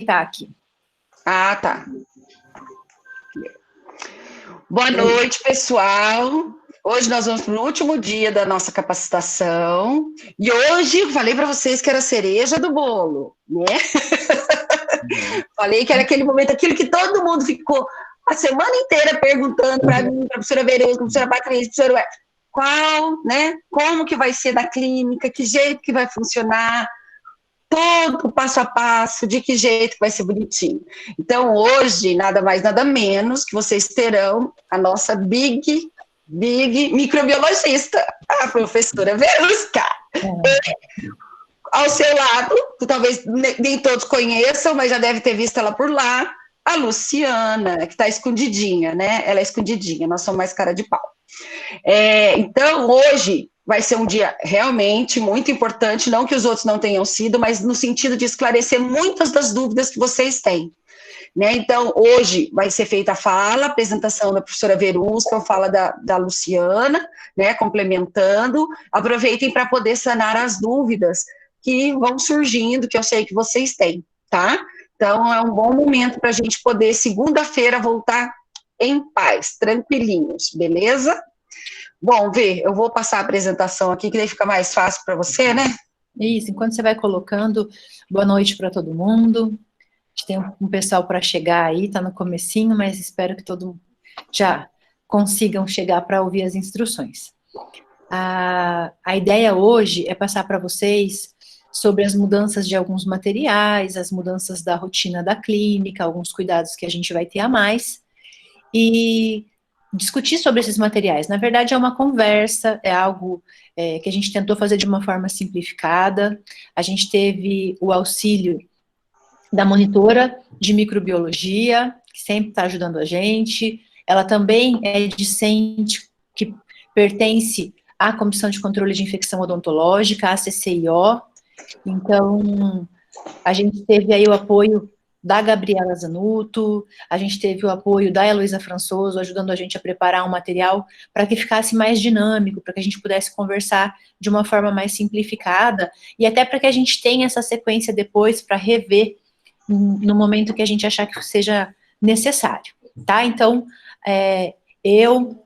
ajeitar aqui. Ah, tá. Boa noite, pessoal. Hoje nós vamos para o último dia da nossa capacitação. E hoje eu falei para vocês que era a cereja do bolo, né? Falei que era aquele momento, aquilo que todo mundo ficou a semana inteira perguntando para mim, para a professora Verônica, para a professora Patrícia, professora qual, né? Como que vai ser na clínica, que jeito que vai funcionar, todo o passo a passo, de que jeito vai ser bonitinho. Então, hoje, nada mais, nada menos que vocês terão a nossa big microbiologista, a professora Verusca. Ao seu lado, talvez nem todos conheçam, mas já deve ter visto ela por lá, a Luciana, que está escondidinha, né? Ela é escondidinha, nós somos mais cara de pau. Então, hoje vai ser um dia realmente muito importante, não que os outros não tenham sido, mas no sentido de esclarecer muitas das dúvidas que vocês têm. Né? Então, hoje vai ser feita a fala, a apresentação da professora Verusca, fala da Luciana, né, complementando. Aproveitem para poder sanar as dúvidas que vão surgindo, que eu sei que vocês têm, tá? Então, é um bom momento para a gente poder, segunda-feira, voltar em paz, tranquilinhos, beleza? Bom, Vê, eu vou passar a apresentação aqui, que daí fica mais fácil para você, né? Isso, enquanto você vai colocando, boa noite para todo mundo. A gente tem um pessoal para chegar aí, tá no comecinho, mas espero que todos já consigam chegar para ouvir as instruções. A ideia hoje é passar para vocês sobre as mudanças de alguns materiais, as mudanças da rotina da clínica, alguns cuidados que a gente vai ter a mais, e discutir sobre esses materiais. Na verdade, é uma conversa, é algo que a gente tentou fazer de uma forma simplificada. A gente teve o auxílio da monitora de microbiologia, que sempre está ajudando a gente. Ela também é discente, que pertence à Comissão de Controle de Infecção Odontológica, a CCIO. Então, a gente teve aí o apoio da Gabriela Zanuto, a gente teve o apoio da Heloísa Françoso, ajudando a gente a preparar um material para que ficasse mais dinâmico, para que a gente pudesse conversar de uma forma mais simplificada, e até para que a gente tenha essa sequência depois para rever no momento que a gente achar que seja necessário, tá? Então, eu,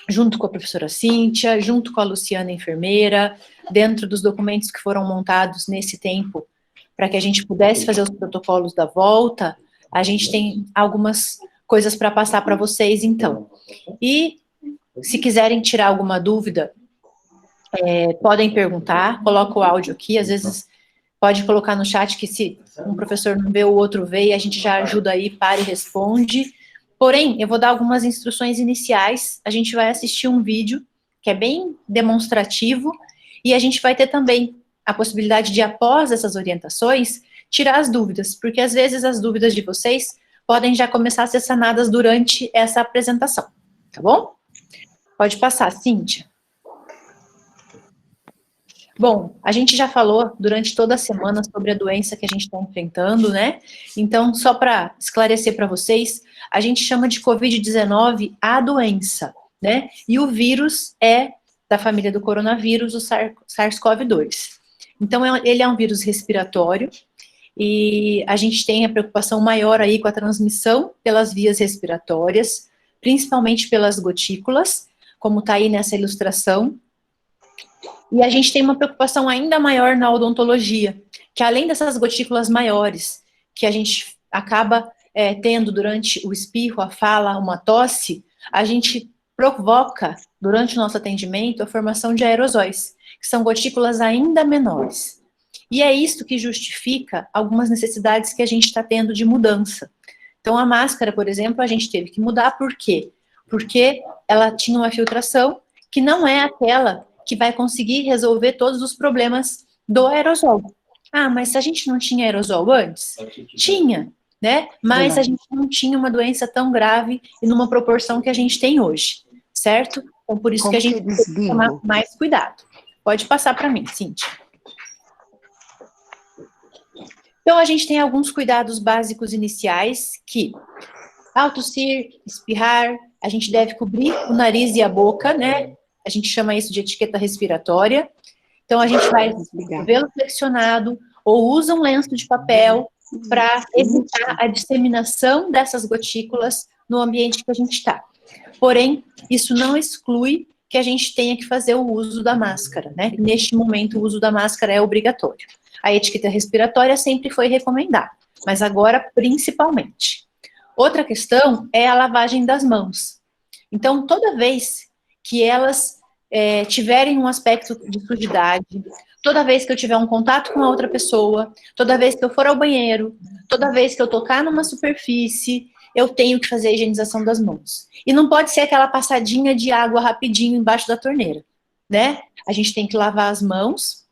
junto com a professora Cíntia, junto com a Luciana, enfermeira, dentro dos documentos que foram montados nesse tempo, para que a gente pudesse fazer os protocolos da volta, a gente tem algumas coisas para passar para vocês, então. E, se quiserem tirar alguma dúvida, podem perguntar, coloca o áudio aqui, às vezes pode colocar no chat que se um professor não vê, o outro vê, e a gente já ajuda aí, para e responde. Porém, eu vou dar algumas instruções iniciais, a gente vai assistir um vídeo, que é bem demonstrativo, e a gente vai ter também a possibilidade de, após essas orientações, tirar as dúvidas, porque às vezes as dúvidas de vocês podem já começar a ser sanadas durante essa apresentação, tá bom? Pode passar, Cíntia. Bom, a gente já falou durante toda a semana sobre a doença que a gente está enfrentando, né? Então, só para esclarecer para vocês, a gente chama de Covid-19 a doença, né? E o vírus é da família do coronavírus, o SARS-CoV-2. Então, ele é um vírus respiratório e a gente tem a preocupação maior aí com a transmissão pelas vias respiratórias, principalmente pelas gotículas, como está aí nessa ilustração. E a gente tem uma preocupação ainda maior na odontologia, que além dessas gotículas maiores, que a gente acaba tendo durante o espirro, a fala, uma tosse, a gente provoca, durante o nosso atendimento, a formação de aerosóis, que são gotículas ainda menores. E é isso que justifica algumas necessidades que a gente está tendo de mudança. Então, a máscara, por exemplo, a gente teve que mudar, por quê? Porque ela tinha uma filtração que não é aquela que vai conseguir resolver todos os problemas do aerosol. Ah, mas se a gente não tinha aerosol antes? Tinha, né? Mas a gente não tinha uma doença tão grave e numa proporção que a gente tem hoje, certo? Então, por isso que a gente tem que tomar mais cuidado. Pode passar para mim, Cíntia. Então, a gente tem alguns cuidados básicos iniciais que, ao tossir, espirrar, a gente deve cobrir o nariz e a boca, né? A gente chama isso de etiqueta respiratória. Então, a gente faz cabelo flexionado ou usa um lenço de papel para evitar a disseminação dessas gotículas no ambiente que a gente está. Porém, isso não exclui que a gente tenha que fazer o uso da máscara, né? Neste momento, o uso da máscara é obrigatório. A etiqueta respiratória sempre foi recomendada, mas agora, principalmente. Outra questão é a lavagem das mãos. Então, toda vez que elas tiverem um aspecto de sujidade, toda vez que eu tiver um contato com a outra pessoa, toda vez que eu for ao banheiro, toda vez que eu tocar numa superfície, eu tenho que fazer a higienização das mãos. E não pode ser aquela passadinha de água rapidinho embaixo da torneira, né? A gente tem que lavar as mãos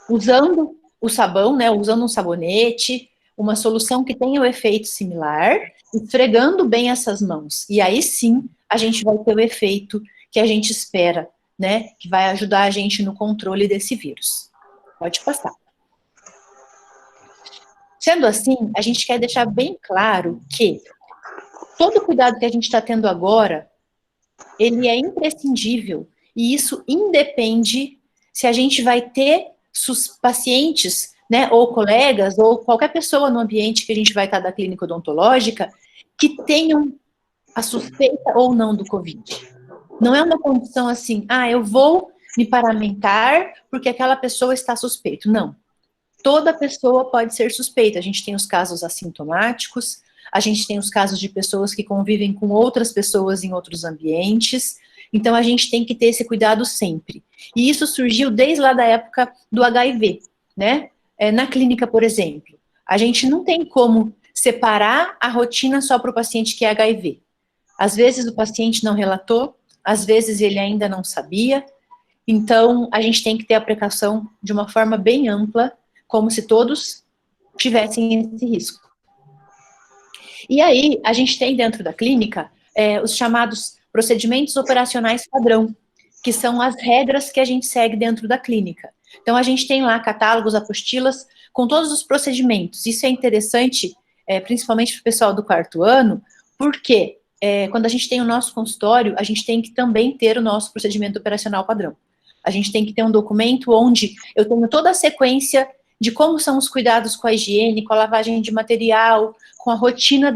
usando o sabão, né? Usando um sabonete, uma solução que tenha o efeito similar, esfregando bem essas mãos. E aí sim, a gente vai ter o efeito que a gente espera, né? Que vai ajudar a gente no controle desse vírus. Pode passar. Sendo assim, a gente quer deixar bem claro que todo o cuidado que a gente está tendo agora, ele é imprescindível, e isso independe se a gente vai ter pacientes, né, ou colegas, ou qualquer pessoa no ambiente que a gente vai estar da clínica odontológica, que tenham a suspeita ou não do Covid. Não é uma condição assim, eu vou me paramentar porque aquela pessoa está suspeita. Não. Toda pessoa pode ser suspeita. A gente tem os casos assintomáticos, a gente tem os casos de pessoas que convivem com outras pessoas em outros ambientes. Então, a gente tem que ter esse cuidado sempre. E isso surgiu desde lá da época do HIV, né? Na clínica, por exemplo, a gente não tem como separar a rotina só para o paciente que é HIV. Às vezes o paciente não relatou, às vezes ele ainda não sabia. Então, a gente tem que ter a precaução de uma forma bem ampla, como se todos tivessem esse risco. E aí, a gente tem dentro da clínica os chamados procedimentos operacionais padrão, que são as regras que a gente segue dentro da clínica. Então, a gente tem lá catálogos, apostilas, com todos os procedimentos. Isso é interessante, principalmente para o pessoal do 4º ano, porque quando a gente tem o nosso consultório, a gente tem que também ter o nosso procedimento operacional padrão. A gente tem que ter um documento onde eu tenho toda a sequência de como são os cuidados com a higiene, com a lavagem de material, com a rotina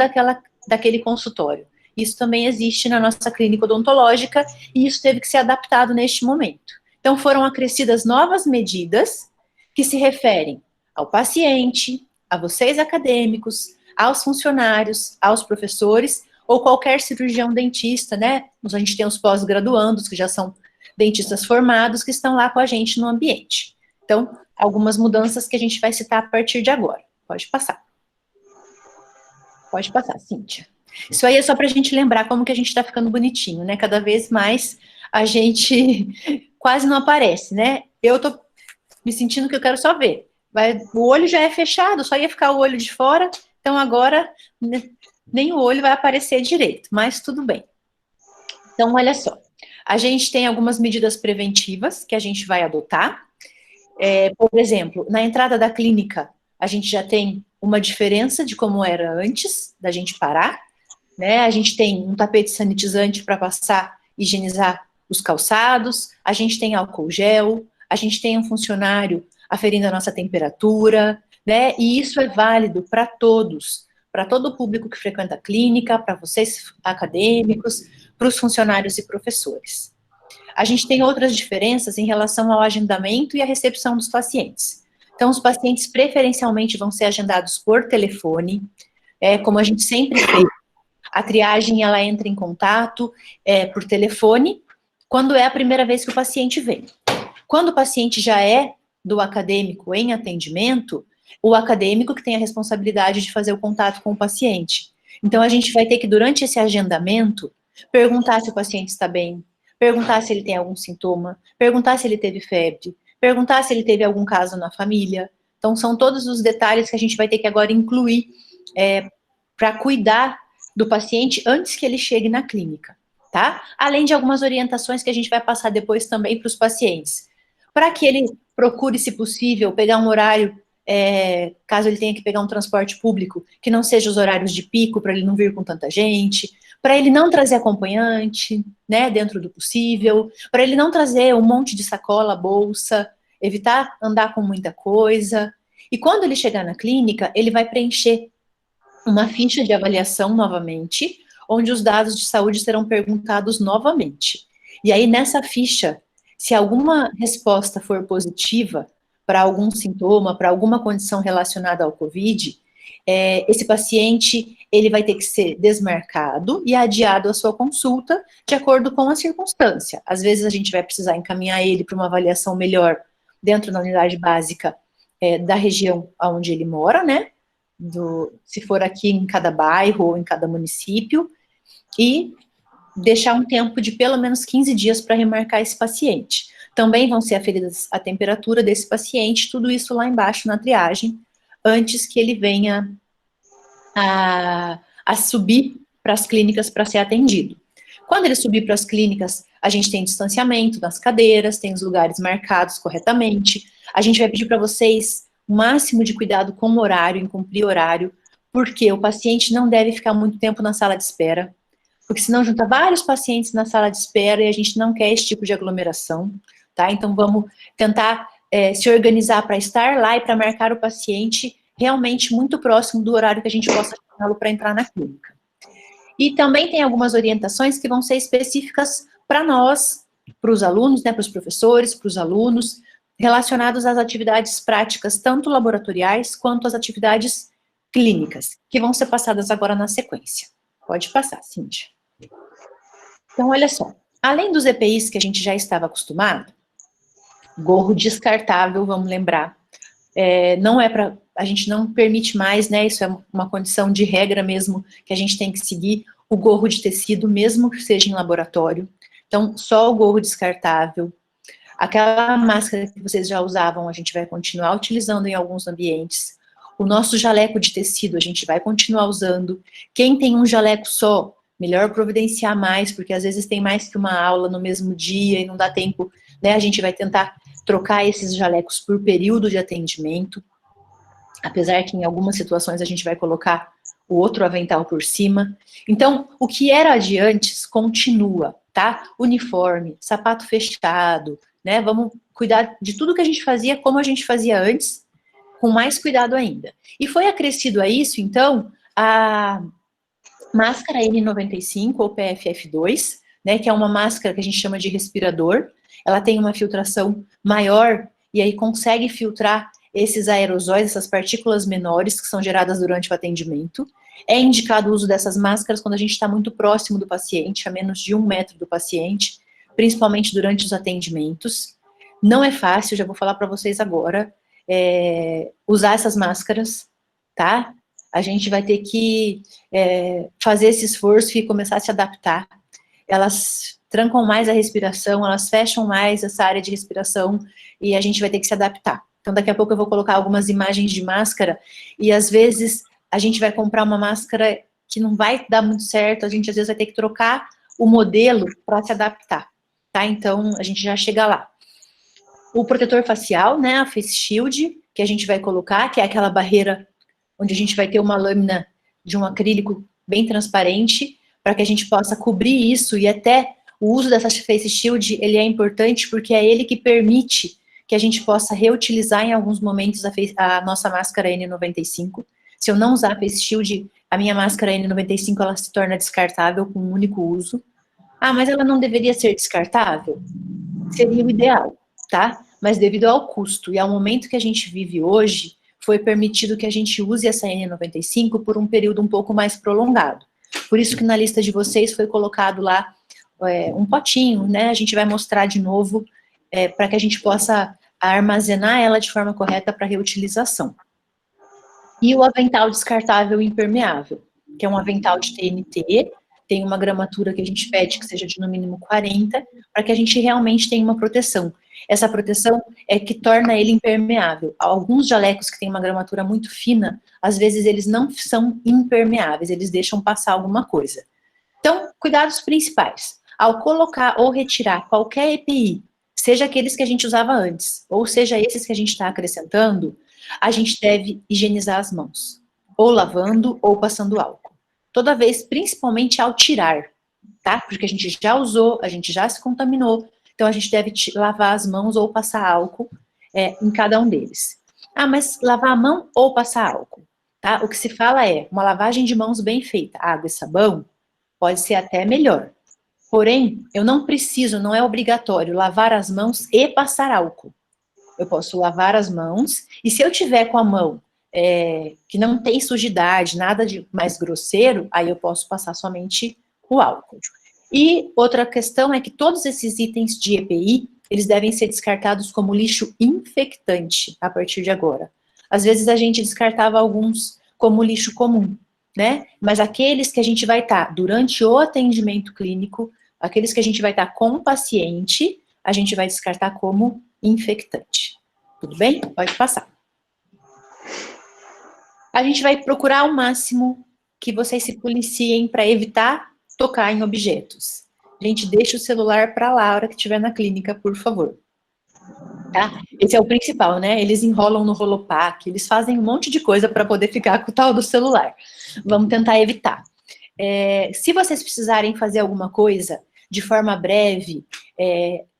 daquele consultório. Isso também existe na nossa clínica odontológica e isso teve que ser adaptado neste momento. Então, foram acrescidas novas medidas que se referem ao paciente, a vocês acadêmicos, aos funcionários, aos professores ou qualquer cirurgião dentista, né? A gente tem os pós-graduandos, que já são dentistas formados, que estão lá com a gente no ambiente. Então, algumas mudanças que a gente vai citar a partir de agora. Pode passar. Pode passar, Cíntia. Isso aí é só para a gente lembrar como que a gente está ficando bonitinho, né? Cada vez mais a gente quase não aparece, né? Eu tô me sentindo que eu quero só ver. O olho já é fechado, só ia ficar o olho de fora, então agora nem o olho vai aparecer direito, mas tudo bem. Então, olha só. A gente tem algumas medidas preventivas que a gente vai adotar. Por exemplo, na entrada da clínica, a gente já tem uma diferença de como era antes da gente parar, né? A gente tem um tapete sanitizante para passar, higienizar os calçados, a gente tem álcool gel, a gente tem um funcionário aferindo a nossa temperatura, né? E isso é válido para todos, para todo o público que frequenta a clínica, para vocês acadêmicos, para os funcionários e professores. A gente tem outras diferenças em relação ao agendamento e à recepção dos pacientes. Então, os pacientes preferencialmente vão ser agendados por telefone, como a gente sempre fez. A triagem, ela entra em contato por telefone, quando é a primeira vez que o paciente vem. Quando o paciente já é do acadêmico em atendimento, o acadêmico que tem a responsabilidade de fazer o contato com o paciente. Então, a gente vai ter que, durante esse agendamento, perguntar se o paciente está bem, perguntar se ele tem algum sintoma, perguntar se ele teve febre, perguntar se ele teve algum caso na família. Então, são todos os detalhes que a gente vai ter que agora incluir para cuidar do paciente antes que ele chegue na clínica, tá? Além de algumas orientações que a gente vai passar depois também para os pacientes. Para que ele procure, se possível, pegar um horário, caso ele tenha que pegar um transporte público, que não seja os horários de pico, para ele não vir com tanta gente, para ele não trazer acompanhante, né, dentro do possível, para ele não trazer um monte de sacola, bolsa, evitar andar com muita coisa. E quando ele chegar na clínica, ele vai preencher uma ficha de avaliação novamente, onde os dados de saúde serão perguntados novamente. E aí, nessa ficha, se alguma resposta for positiva para algum sintoma, para alguma condição relacionada ao COVID, esse paciente, ele vai ter que ser desmarcado e adiado a sua consulta de acordo com a circunstância. Às vezes, a gente vai precisar encaminhar ele para uma avaliação melhor dentro da unidade básica da região onde ele mora, né? Se for aqui em cada bairro ou em cada município, e deixar um tempo de pelo menos 15 dias para remarcar esse paciente. Também vão ser aferidas a temperatura desse paciente, tudo isso lá embaixo na triagem, antes que ele venha a subir para as clínicas para ser atendido. Quando ele subir para as clínicas, a gente tem distanciamento nas cadeiras, tem os lugares marcados corretamente, a gente vai pedir para vocês o máximo de cuidado com o horário, em cumprir horário, porque o paciente não deve ficar muito tempo na sala de espera, porque senão junta vários pacientes na sala de espera e a gente não quer esse tipo de aglomeração, tá? Então vamos tentar se organizar para estar lá e para marcar o paciente realmente muito próximo do horário que a gente possa chamá-lo para entrar na clínica. E também tem algumas orientações que vão ser específicas para nós, para os alunos, né, para os professores, para os alunos, relacionados às atividades práticas, tanto laboratoriais quanto às atividades clínicas, que vão ser passadas agora na sequência. Pode passar, Cíntia. Então, olha só, além dos EPIs que a gente já estava acostumado, gorro descartável, vamos lembrar, não é para, a gente não permite mais, né, isso é uma condição de regra mesmo, que a gente tem que seguir, o gorro de tecido, mesmo que seja em laboratório. Então, só o gorro descartável. Aquela máscara que vocês já usavam, a gente vai continuar utilizando em alguns ambientes. O nosso jaleco de tecido, a gente vai continuar usando. Quem tem um jaleco só, melhor providenciar mais, porque às vezes tem mais que uma aula no mesmo dia e não dá tempo, né? A gente vai tentar trocar esses jalecos por período de atendimento, apesar que em algumas situações a gente vai colocar o outro avental por cima. Então, o que era de antes continua, tá? Uniforme, sapato fechado, né? Vamos cuidar de tudo que a gente fazia como a gente fazia antes, com mais cuidado ainda. E foi acrescido a isso, então, a máscara N95 ou PFF2, né, que é uma máscara que a gente chama de respirador. Ela tem uma filtração maior e aí consegue filtrar esses aerosóis, essas partículas menores que são geradas durante o atendimento. É indicado o uso dessas máscaras quando a gente está muito próximo do paciente, a menos de 1 metro do paciente, principalmente durante os atendimentos. Não é fácil, já vou falar para vocês agora, usar essas máscaras, tá? A gente vai ter que fazer esse esforço e começar a se adaptar. Elas trancam mais a respiração, elas fecham mais essa área de respiração e a gente vai ter que se adaptar. Então, daqui a pouco eu vou colocar algumas imagens de máscara e, às vezes, a gente vai comprar uma máscara que não vai dar muito certo, a gente, às vezes, vai ter que trocar o modelo para se adaptar, tá? Então, a gente já chega lá. O protetor facial, né, a Face Shield, que a gente vai colocar, que é aquela barreira onde a gente vai ter uma lâmina de um acrílico bem transparente, para que a gente possa cobrir isso, e até o uso dessa Face Shield, ele é importante porque é ele que permite que a gente possa reutilizar em alguns momentos a nossa máscara N95. Se eu não usar a Face Shield, a minha máscara N95, ela se torna descartável com um único uso. Ah, mas ela não deveria ser descartável? Seria o ideal, tá? Mas devido ao custo e ao momento que a gente vive hoje, foi permitido que a gente use essa N95 por um período um pouco mais prolongado. Por isso que na lista de vocês foi colocado lá um potinho, né? A gente vai mostrar de novo para que a gente possa armazenar ela de forma correta para reutilização. E o avental descartável impermeável, que é um avental de TNT, tem uma gramatura que a gente pede que seja de no mínimo 40, para que a gente realmente tenha uma proteção. Essa proteção é que torna ele impermeável. Alguns jalecos que têm uma gramatura muito fina, às vezes eles não são impermeáveis, eles deixam passar alguma coisa. Então, cuidados principais. Ao colocar ou retirar qualquer EPI, seja aqueles que a gente usava antes, ou seja esses que a gente está acrescentando, a gente deve higienizar as mãos, ou lavando ou passando álcool. Toda vez, principalmente ao tirar, tá? Porque a gente já usou, a gente já se contaminou, então a gente deve lavar as mãos ou passar álcool em cada um deles. Ah, mas lavar a mão ou passar álcool, tá? O que se fala é uma lavagem de mãos bem feita, água e sabão, pode ser até melhor. Porém, eu não preciso, não é obrigatório lavar as mãos e passar álcool. Eu posso lavar as mãos, e se eu tiver com a mão que não tem sujidade, nada de mais grosseiro, aí eu posso passar somente o álcool. E outra questão é que todos esses itens de EPI, eles devem ser descartados como lixo infectante a partir de agora. Às vezes a gente descartava alguns como lixo comum, né? Mas aqueles que a gente vai estar durante o atendimento clínico, aqueles que a gente vai estar com o paciente, a gente vai descartar como infectante. Tudo bem? Pode passar. A gente vai procurar ao máximo que vocês se policiem para evitar tocar em objetos. A gente deixa o celular para lá a hora que estiver na clínica, por favor. Tá? Esse é o principal, né? Eles enrolam no Rolopac, eles fazem um monte de coisa para poder ficar com o tal do celular. Vamos tentar evitar. Se vocês precisarem fazer alguma coisa de forma breve,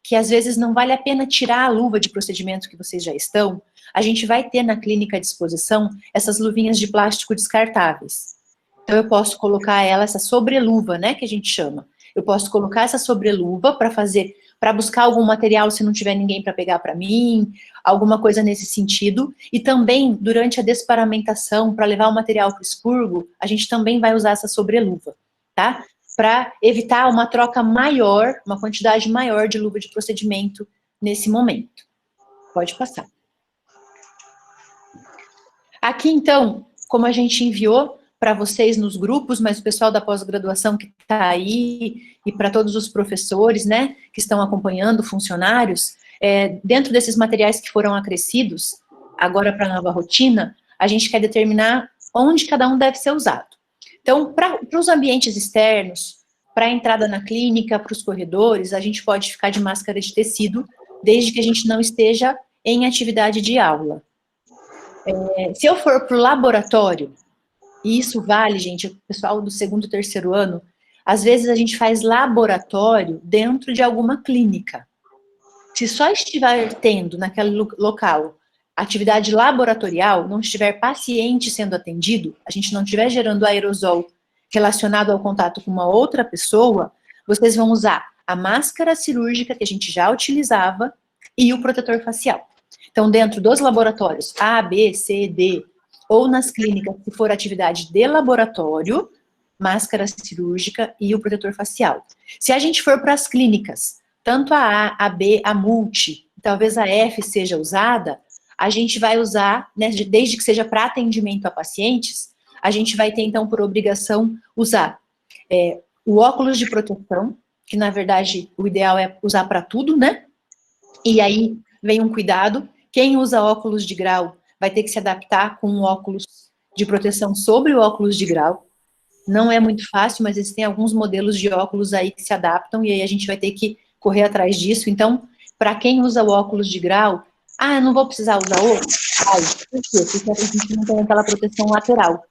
que às vezes não vale a pena tirar a luva de procedimento que vocês já estão, a gente vai ter na clínica à disposição essas luvinhas de plástico descartáveis. Então, eu posso colocar ela, essa sobreluva, né, que a gente chama. Eu posso colocar essa sobreluva para buscar algum material se não tiver ninguém para pegar para mim, alguma coisa nesse sentido. E também, durante a desparamentação, para levar o material para o expurgo, a gente também vai usar essa sobreluva, tá? Para evitar uma troca maior, uma quantidade maior de luva de procedimento nesse momento. Pode passar. Aqui, então, como a gente enviou para vocês nos grupos, mas o pessoal da pós-graduação que está aí, e para todos os professores, né, que estão acompanhando, funcionários, dentro desses materiais que foram acrescidos, agora para a nova rotina, a gente quer determinar onde cada um deve ser usado. Então, para os ambientes externos, para a entrada na clínica, para os corredores, a gente pode ficar de máscara de tecido, desde que a gente não esteja em atividade de aula. Se eu for para o laboratório, e isso vale, gente, o pessoal do segundo e terceiro ano, às vezes a gente faz laboratório dentro de alguma clínica. Se só estiver tendo naquele local atividade laboratorial, não estiver paciente sendo atendido, a gente não estiver gerando aerosol relacionado ao contato com uma outra pessoa, vocês vão usar a máscara cirúrgica que a gente já utilizava e o protetor facial. Então, dentro dos laboratórios A, B, C, D, ou nas clínicas, se for atividade de laboratório, máscara cirúrgica e o protetor facial. Se a gente for para as clínicas, tanto a A, a B, a multi, talvez a F seja usada, a gente vai usar, né, desde que seja para atendimento a pacientes, a gente vai ter, então, por obrigação, usar o óculos de proteção, que, na verdade, o ideal é usar para tudo, né? E aí vem um cuidado, quem usa óculos de grau vai ter que se adaptar com um óculos de proteção sobre o óculos de grau. Não é muito fácil, mas existem alguns modelos de óculos aí que se adaptam, e aí a gente vai ter que correr atrás disso. Então, para quem usa o óculos de grau, eu não vou precisar usar outro? Por quê? Porque a gente não tem aquela proteção lateral.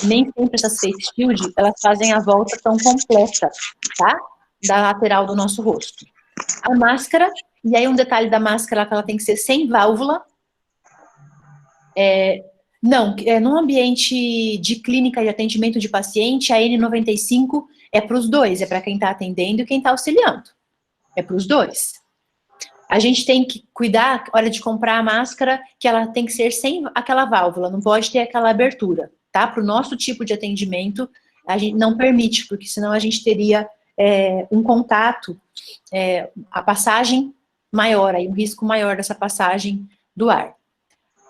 Nem sempre essas face shield, elas fazem a volta tão completa, tá? Da lateral do nosso rosto. A máscara, e aí um detalhe da máscara, que ela tem que ser sem válvula. Num ambiente de clínica de atendimento de paciente, a N95 é para os dois, é para quem está atendendo e quem está auxiliando. É para os dois. A gente tem que cuidar, hora de comprar a máscara, que ela tem que ser sem aquela válvula, não pode ter aquela abertura, tá? Para o nosso tipo de atendimento, a gente não permite, porque senão a gente teria um contato, a passagem maior, aí um risco maior dessa passagem do ar.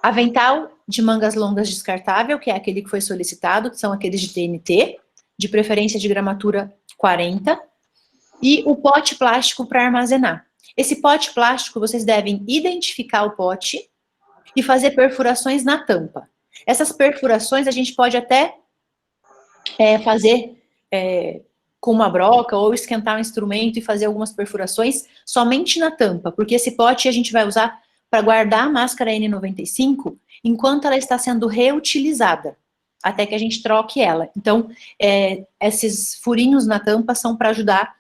Avental de mangas longas descartável, que é aquele que foi solicitado, que são aqueles de TNT, de preferência de gramatura 40, e o pote plástico para armazenar. Esse pote plástico, vocês devem identificar o pote e fazer perfurações na tampa. Essas perfurações a gente pode até fazer com uma broca ou esquentar um instrumento e fazer algumas perfurações somente na tampa, porque esse pote a gente vai usar para guardar a máscara N95 enquanto ela está sendo reutilizada, até que a gente troque ela. Então, esses furinhos na tampa são para ajudar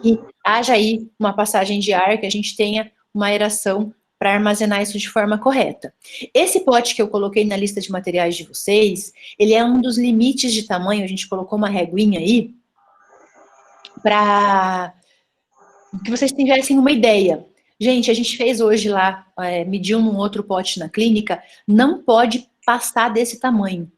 que haja aí uma passagem de ar, que a gente tenha uma aeração para armazenar isso de forma correta. Esse pote que eu coloquei na lista de materiais de vocês, ele é um dos limites de tamanho, a gente colocou uma reguinha aí, para que vocês tivessem uma ideia. Gente, a gente fez hoje lá, mediu num outro pote na clínica, não pode passar desse tamanho.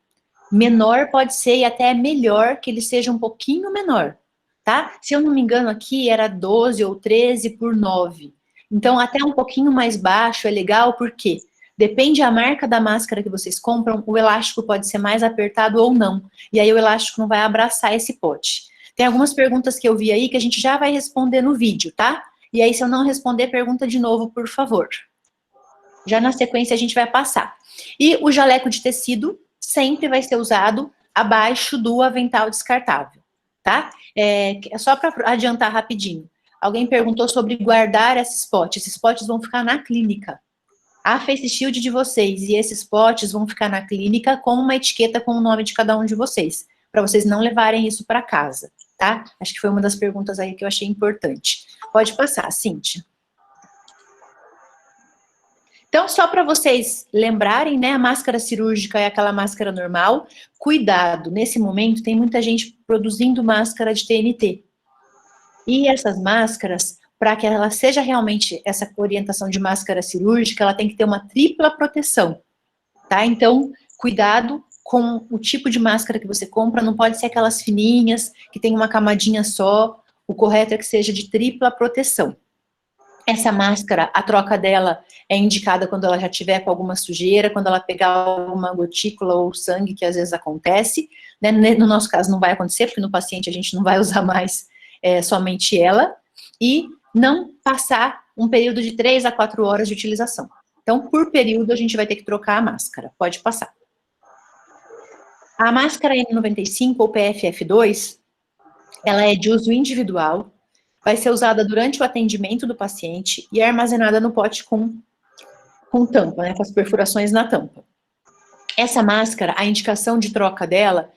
Menor pode ser e até é melhor que ele seja um pouquinho menor, tá? Se eu não me engano aqui era 12 ou 13 por 9. Então até um pouquinho mais baixo é legal, porque depende da marca da máscara que vocês compram, o elástico pode ser mais apertado ou não. E aí o elástico não vai abraçar esse pote. Tem algumas perguntas que eu vi aí que a gente já vai responder no vídeo, tá? E aí se eu não responder, pergunta de novo, por favor. Já na sequência a gente vai passar. E o jaleco de tecido sempre vai ser usado abaixo do avental descartável, tá? Só para adiantar rapidinho. Alguém perguntou sobre guardar esses potes. Esses potes vão ficar na clínica. A face shield de vocês e esses potes vão ficar na clínica com uma etiqueta com o nome de cada um de vocês, para vocês não levarem isso para casa, tá? Acho que foi uma das perguntas aí que eu achei importante. Pode passar, Cíntia. Então, só para vocês lembrarem, né, a máscara cirúrgica é aquela máscara normal. Cuidado, nesse momento tem muita gente produzindo máscara de TNT. E essas máscaras, para que ela seja realmente essa orientação de máscara cirúrgica, ela tem que ter uma tripla proteção, tá? Então, cuidado com o tipo de máscara que você compra, não pode ser aquelas fininhas, que tem uma camadinha só, o correto é que seja de tripla proteção. Essa máscara, a troca dela é indicada quando ela já tiver com alguma sujeira, quando ela pegar alguma gotícula ou sangue, que às vezes acontece, né? No nosso caso não vai acontecer, porque no paciente a gente não vai usar mais somente ela, e não passar um período de 3 a 4 horas de utilização. Então, por período, a gente vai ter que trocar a máscara. Pode passar. A máscara N95 ou PFF2, ela é de uso individual, vai ser usada durante o atendimento do paciente e é armazenada no pote com tampa, né, com as perfurações na tampa. Essa máscara, a indicação de troca dela,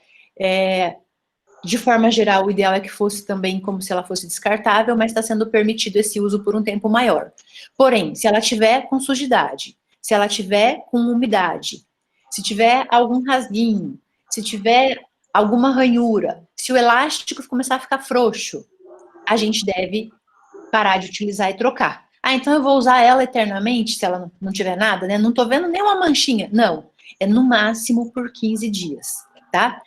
de forma geral, o ideal é que fosse também como se ela fosse descartável, mas está sendo permitido esse uso por um tempo maior. Porém, se ela tiver com sujidade, se ela tiver com umidade, se tiver algum rasguinho, se tiver alguma ranhura, se o elástico começar a ficar frouxo, a gente deve parar de utilizar e trocar. Ah, então eu vou usar ela eternamente, se ela não tiver nada, né? Não tô vendo nenhuma manchinha. Não, é no máximo por 15 dias, tá?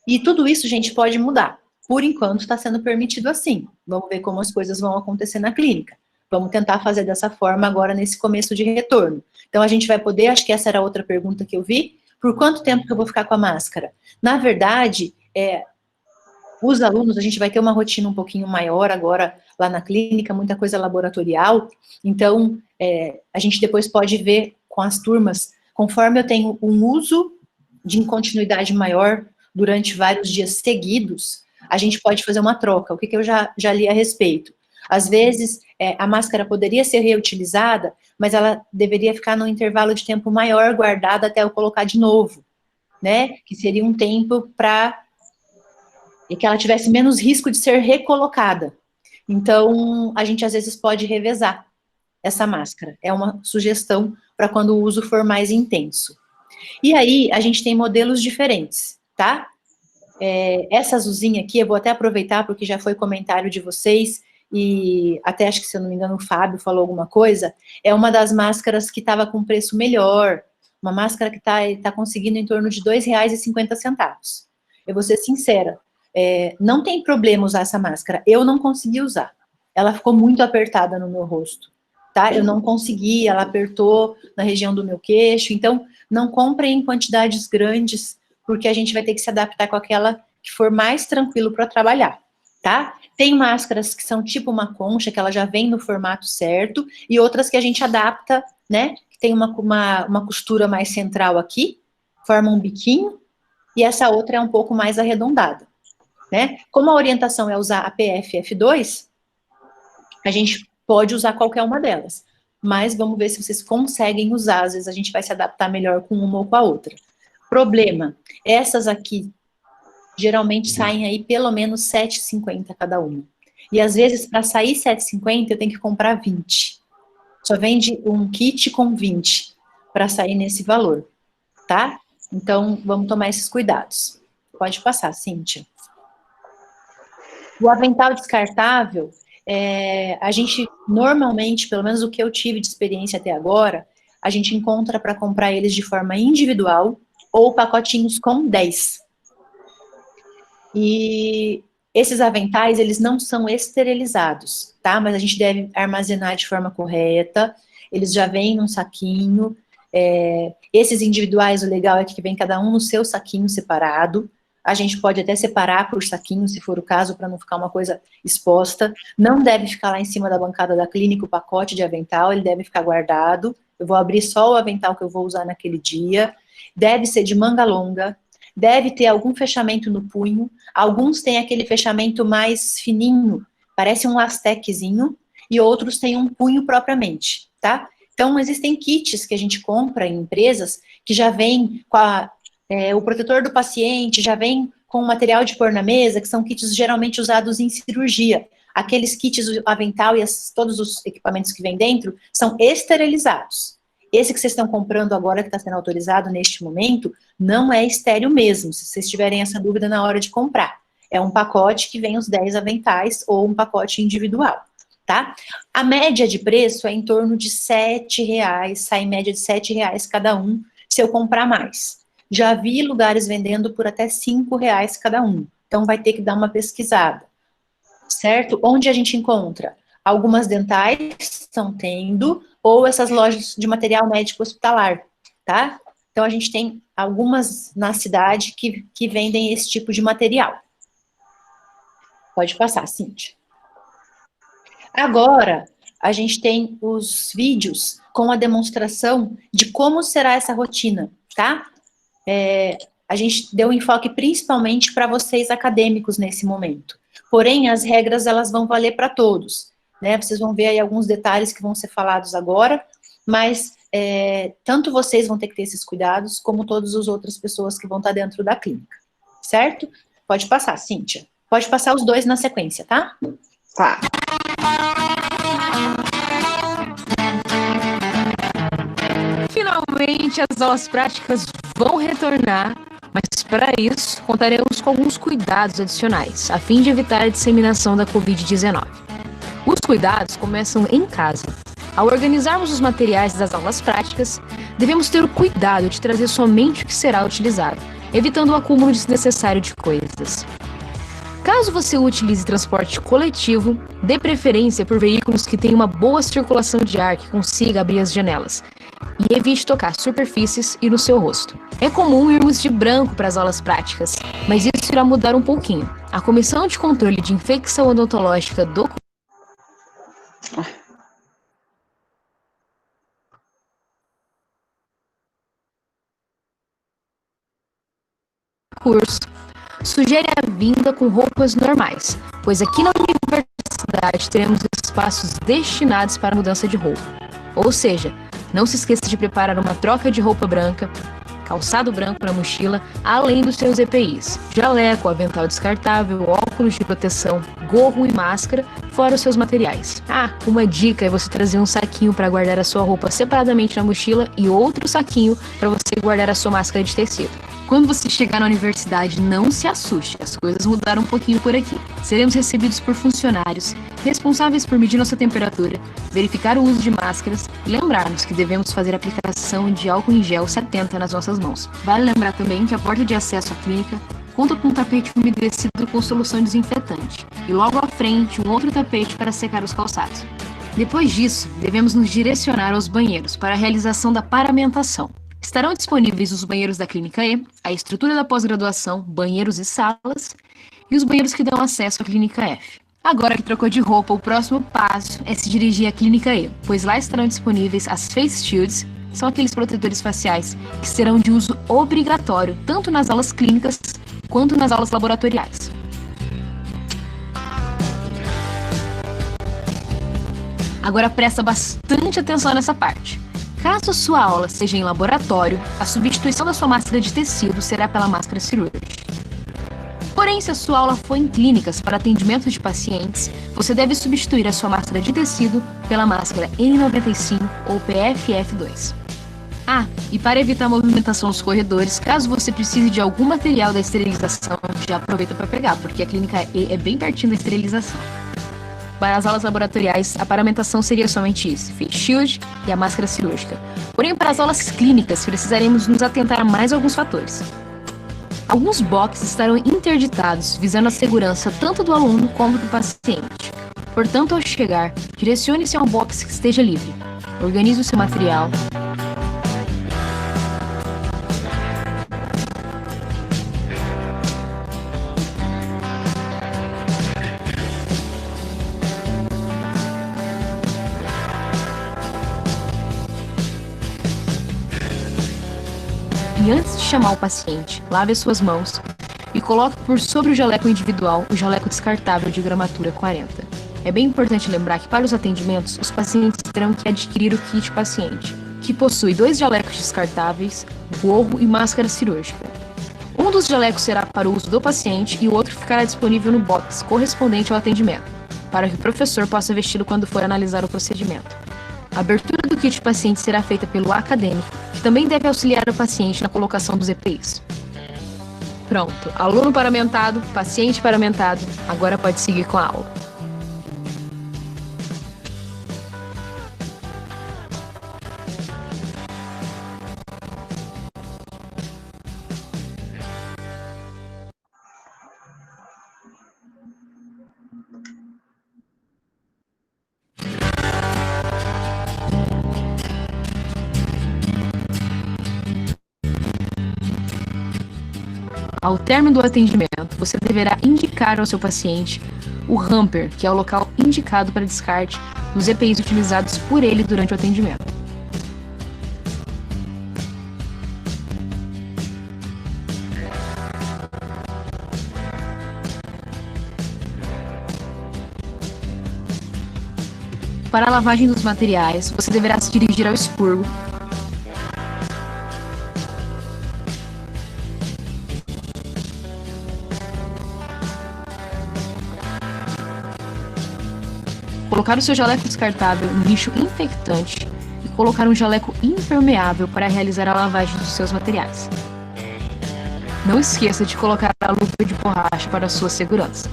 E tudo isso, gente, pode mudar. Por enquanto, está sendo permitido assim. Vamos ver como as coisas vão acontecer na clínica. Vamos tentar fazer dessa forma agora nesse começo de retorno. Então, a gente vai poder, acho que essa era outra pergunta que eu vi, por quanto tempo que eu vou ficar com a máscara? Na verdade, os alunos, a gente vai ter uma rotina um pouquinho maior agora lá na clínica, muita coisa laboratorial, então a gente depois pode ver com as turmas, conforme eu tenho um uso de continuidade maior durante vários dias seguidos, a gente pode fazer uma troca. O que eu já li a respeito? Às vezes, a máscara poderia ser reutilizada, mas ela deveria ficar num intervalo de tempo maior guardada até eu colocar de novo, né? Que seria um tempo para que ela tivesse menos risco de ser recolocada. Então, a gente às vezes pode revezar essa máscara. É uma sugestão para quando o uso for mais intenso. E aí, a gente tem modelos diferentes, tá? Essa azulzinha aqui, eu vou até aproveitar, porque já foi comentário de vocês, e até acho que, se eu não me engano, o Fábio falou alguma coisa, é uma das máscaras que estava com preço melhor, uma máscara que tá conseguindo em torno de R$ 2,50. Eu vou ser sincera, não tem problema usar essa máscara, eu não consegui usar, ela ficou muito apertada no meu rosto, tá? Eu não consegui, ela apertou na região do meu queixo, então não comprem em quantidades grandes, porque a gente vai ter que se adaptar com aquela que for mais tranquilo para trabalhar, tá? Tem máscaras que são tipo uma concha, que ela já vem no formato certo, e outras que a gente adapta, né? Que tem uma costura mais central aqui, forma um biquinho, e essa outra é um pouco mais arredondada, né? Como a orientação é usar a PFF2, a gente pode usar qualquer uma delas, mas vamos ver se vocês conseguem usar, às vezes a gente vai se adaptar melhor com uma ou com a outra. Problema, essas aqui geralmente saem aí pelo menos R$ 7,50 cada uma. E às vezes, para sair R$ 7,50, eu tenho que comprar 20. Só vende um kit com 20 para sair nesse valor, tá? Então, vamos tomar esses cuidados. Pode passar, Cíntia. O avental descartável, a gente, normalmente, pelo menos o que eu tive de experiência até agora, a gente encontra para comprar eles de forma individual ou pacotinhos com 10. E esses aventais, eles não são esterilizados, tá? Mas a gente deve armazenar de forma correta, eles já vêm num saquinho. Esses individuais, o legal é que vem cada um no seu saquinho separado. A gente pode até separar por saquinho, se for o caso, para não ficar uma coisa exposta. Não deve ficar lá em cima da bancada da clínica o pacote de avental, ele deve ficar guardado. Eu vou abrir só o avental que eu vou usar naquele dia. Deve ser de manga longa, deve ter algum fechamento no punho. Alguns têm aquele fechamento mais fininho, parece um lastequezinho, e outros têm um punho propriamente, tá? Então, existem kits que a gente compra em empresas que já vem com o protetor do paciente, já vem com o material de pôr na mesa, que são kits geralmente usados em cirurgia. Aqueles kits, o avental e todos os equipamentos que vêm dentro são esterilizados. Esse que vocês estão comprando agora, que está sendo autorizado neste momento, não é estéril mesmo, se vocês tiverem essa dúvida na hora de comprar. É um pacote que vem os 10 aventais ou um pacote individual, tá? A média de preço é em torno de R$7, sai em média de R$7 cada um, se eu comprar mais. Já vi lugares vendendo por até R$5 cada um, então vai ter que dar uma pesquisada, certo? Onde a gente encontra? Algumas dentais estão tendo, ou essas lojas de material médico hospitalar, tá? Então, a gente tem algumas na cidade que vendem esse tipo de material. Pode passar, Cíntia. Agora, a gente tem os vídeos com a demonstração de como será essa rotina, tá? A gente deu enfoque principalmente para vocês acadêmicos nesse momento. Porém, as regras, elas vão valer para todos, né? Vocês vão ver aí alguns detalhes que vão ser falados agora, mas tanto vocês vão ter que ter esses cuidados, como todas as outras pessoas que vão estar dentro da clínica, certo? Pode passar, Cíntia. Pode passar os dois na sequência, tá? Tá. Finalmente, as aulas práticas vão retornar, mas para isso, contaremos com alguns cuidados adicionais, a fim de evitar a disseminação da Covid-19. Os cuidados começam em casa. Ao organizarmos os materiais das aulas práticas, devemos ter o cuidado de trazer somente o que será utilizado, evitando o acúmulo desnecessário de coisas. Caso você utilize transporte coletivo, dê preferência por veículos que tenham uma boa circulação de ar que consiga abrir as janelas, e evite tocar superfícies e no seu rosto. É comum irmos de branco para as aulas práticas, mas isso irá mudar um pouquinho. A Comissão de Controle de Infecção Odontológica do curso sugere a vinda com roupas normais, pois aqui na universidade teremos espaços destinados para mudança de roupa. Ou seja, não se esqueça de preparar uma troca de roupa branca, calçado branco na mochila, além dos seus EPIs, jaleco, avental descartável, óculos de proteção, gorro e máscara, fora os seus materiais. Uma dica é você trazer um saquinho para guardar a sua roupa separadamente na mochila e outro saquinho para você guardar a sua máscara de tecido. Quando você chegar na universidade, não se assuste, as coisas mudaram um pouquinho por aqui. Seremos recebidos por funcionários, responsáveis por medir nossa temperatura, verificar o uso de máscaras e lembrar-nos que devemos fazer a aplicação de álcool em gel 70 nas nossas mãos. Vale lembrar também que a porta de acesso à clínica conta com um tapete umedecido com solução desinfetante e logo à frente um outro tapete para secar os calçados. Depois disso, devemos nos direcionar aos banheiros para a realização da paramentação. Estarão disponíveis os banheiros da Clínica E, a estrutura da pós-graduação, banheiros e salas, e os banheiros que dão acesso à Clínica F. Agora que trocou de roupa, o próximo passo é se dirigir à Clínica E, pois lá estarão disponíveis as Face Shields, são aqueles protetores faciais que serão de uso obrigatório tanto nas aulas clínicas quanto nas aulas laboratoriais. Agora presta bastante atenção nessa parte. Caso a sua aula seja em laboratório, a substituição da sua máscara de tecido será pela máscara cirúrgica. Porém, se a sua aula for em clínicas para atendimento de pacientes, você deve substituir a sua máscara de tecido pela máscara N95 ou PFF2. Ah, e para evitar a movimentação nos corredores, caso você precise de algum material da esterilização, já aproveita para pegar, porque a clínica E é bem pertinho da esterilização. Para as aulas laboratoriais, a paramentação seria somente isso, face shield e a máscara cirúrgica. Porém, para as aulas clínicas, precisaremos nos atentar a mais alguns fatores. Alguns boxes estarão interditados, visando a segurança tanto do aluno como do paciente. Portanto, ao chegar, direcione-se a um box que esteja livre. Organize o seu material. E antes de chamar o paciente, lave as suas mãos e coloque por sobre o jaleco individual o jaleco descartável de gramatura 40. É bem importante lembrar que para os atendimentos, os pacientes terão que adquirir o kit paciente, que possui 2 jalecos descartáveis, gorro e máscara cirúrgica. Um dos jalecos será para o uso do paciente e o outro ficará disponível no box correspondente ao atendimento, para que o professor possa vesti-lo quando for analisar o procedimento. A abertura do kit paciente será feita pelo acadêmico, que também deve auxiliar o paciente na colocação dos EPIs. Pronto, aluno paramentado, paciente paramentado, agora pode seguir com a aula. Ao término do atendimento, você deverá indicar ao seu paciente o hamper, que é o local indicado para descarte dos EPIs utilizados por ele durante o atendimento. Para a lavagem dos materiais, você deverá se dirigir ao expurgo, colocar o seu jaleco descartável no lixo infectante e colocar um jaleco impermeável para realizar a lavagem dos seus materiais. Não esqueça de colocar a luva de borracha para a sua segurança.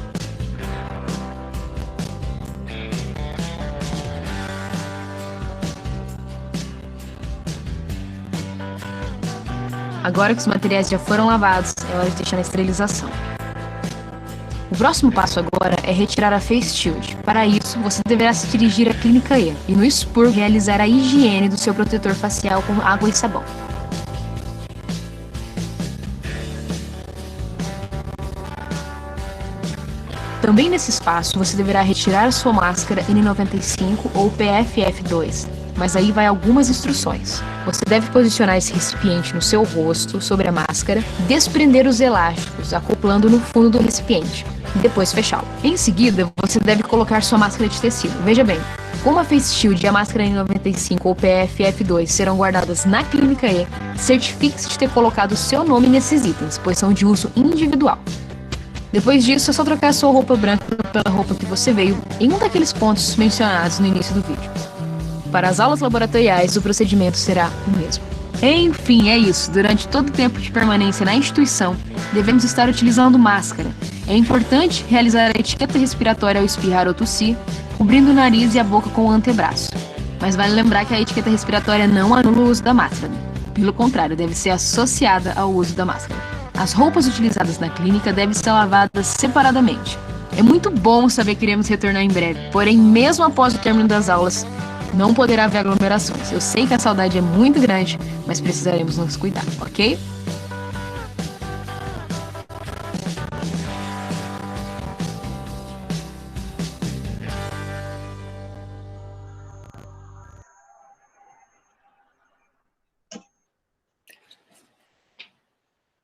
Agora que os materiais já foram lavados, é hora de deixar na esterilização. O próximo passo agora é retirar a face shield. Para isso, você deverá se dirigir à clínica E e no expurgo realizar a higiene do seu protetor facial com água e sabão. Também nesse espaço, você deverá retirar a sua máscara N95 ou PFF2, mas aí vai algumas instruções. Você deve posicionar esse recipiente no seu rosto, sobre a máscara, e desprender os elásticos, acoplando no fundo do recipiente, e depois fechá-lo. Em seguida, você deve colocar sua máscara de tecido. Veja bem, como a face shield e a máscara N95 ou PFF2 serão guardadas na clínica E, certifique-se de ter colocado o seu nome nesses itens, pois são de uso individual. Depois disso, é só trocar a sua roupa branca pela roupa que você veio em um daqueles pontos mencionados no início do vídeo. Para as aulas laboratoriais, o procedimento será o mesmo. Enfim, é isso. Durante todo o tempo de permanência na instituição, devemos estar utilizando máscara. É importante realizar a etiqueta respiratória ao espirrar ou tossir, cobrindo o nariz e a boca com o antebraço. Mas vale lembrar que a etiqueta respiratória não anula o uso da máscara. Pelo contrário, deve ser associada ao uso da máscara. As roupas utilizadas na clínica devem ser lavadas separadamente. É muito bom saber que iremos retornar em breve, porém, mesmo após o término das aulas, não poderá haver aglomerações. Eu sei que a saudade é muito grande, mas precisaremos nos cuidar, ok?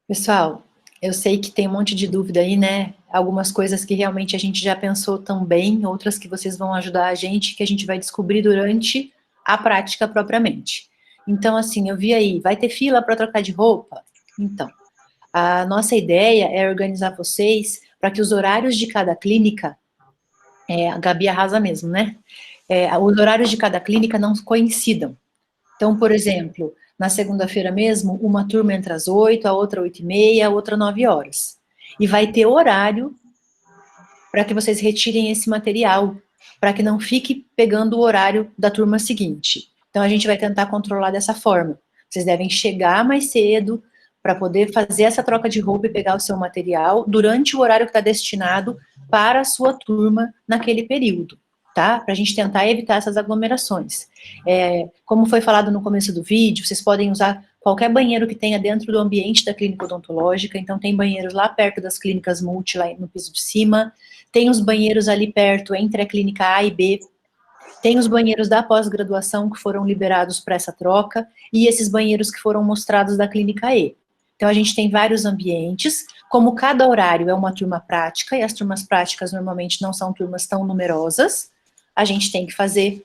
Pessoal, eu sei que tem um monte de dúvida aí, né? Algumas coisas que realmente a gente já pensou também, outras que vocês vão ajudar a gente, que a gente vai descobrir durante a prática propriamente. Então, assim, eu vi aí, vai ter fila para trocar de roupa? Então, A nossa ideia é organizar vocês para que os horários de cada clínica, a Gabi arrasa mesmo, né? Os horários de cada clínica não coincidam. Então, por exemplo, na segunda-feira mesmo, uma turma entra às 8, a outra 8h30, a outra 9 horas. E vai ter horário para que vocês retirem esse material, para que não fique pegando o horário da turma seguinte. Então, a gente vai tentar controlar dessa forma. Vocês devem chegar mais cedo para poder fazer essa troca de roupa e pegar o seu material durante o horário que está destinado para a sua turma naquele período, tá? Para a gente tentar evitar essas aglomerações. Como foi falado no começo do vídeo, vocês podem usar qualquer banheiro que tenha dentro do ambiente da clínica odontológica, então tem banheiros lá perto das clínicas multi, lá no piso de cima, tem os banheiros ali perto, entre a clínica A e B, tem os banheiros da pós-graduação que foram liberados para essa troca, e esses banheiros que foram mostrados da clínica E. Então, a gente tem vários ambientes, como cada horário é uma turma prática, e as turmas práticas normalmente não são turmas tão numerosas, a gente tem que fazer